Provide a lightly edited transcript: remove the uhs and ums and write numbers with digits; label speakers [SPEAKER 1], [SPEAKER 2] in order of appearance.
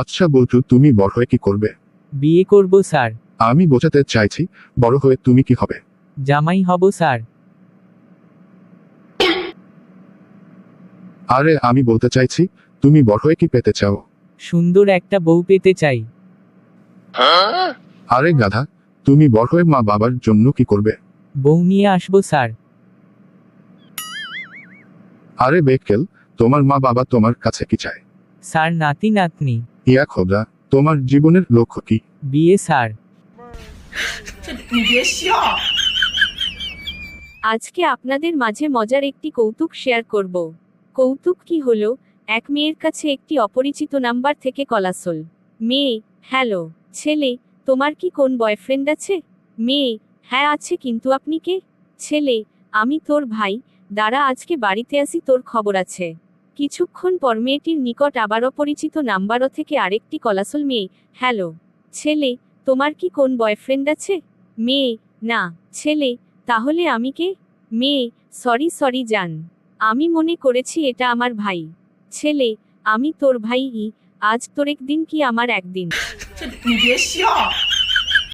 [SPEAKER 1] আচ্ছা বলটু, তুমি বড় হয়ে কি করবে?
[SPEAKER 2] বিয়ে করব স্যার।
[SPEAKER 1] আমি বোঝাতে চাইছি, বড় হয়ে তুমি কি হবে?
[SPEAKER 2] জামাই হব স্যার।
[SPEAKER 1] আরে আমি বলতে চাইছি, তুমি বড় হয়ে কি পেতে চাও?
[SPEAKER 2] সুন্দর একটা বউ পেতে চাই।
[SPEAKER 1] আরে গাধা, তুমি বড় হয়ে মা বাবার জন্য কি করবে?
[SPEAKER 2] বউ নিয়ে আসবো স্যার।
[SPEAKER 1] আরে বেকেল, তোমার মা বাবা তোমার কাছে কি চায়?
[SPEAKER 2] স্যার নাতি নাতনি।
[SPEAKER 1] ইয়া খোদা, তোমার জীবনের লক্ষ্য কি?
[SPEAKER 2] বিয়ে স্যার।
[SPEAKER 3] আজকে আপনাদের মাঝে মজার একটি কৌতুক শেয়ার করব। কৌতুক কি হলো, এক মেয়ের কাছে একটি অপরিচিত নাম্বার থেকে কল আসল। মেয়ে: হ্যালো। ছেলে: তোমার কি কোন বয়ফ্রেন্ড আছে? মেয়ে: হ্যাঁ আছে, কিন্তু আপনি কে? ছেলে: আমি তোর ভাই, দাঁড়া আজকে বাড়িতে আসি, তোর খবর আছে। কিছুক্ষণ পর মেয়েটির নিকট আবার অপরিচিত নাম্বারও থেকে আরেকটি কলাসল। মেয়ে: হ্যালো। ছেলে: তোমার কি কোন বয়ফ্রেন্ড আছে? মেয়ে: না। ছেলে: তাহলে আমি কে? মেয়ে: সরি জান, আমি মনে করেছি এটা আমার ভাই। ছেলে: আমি তোর ভাই, আজ তোর একদিন কি আমার একদিন?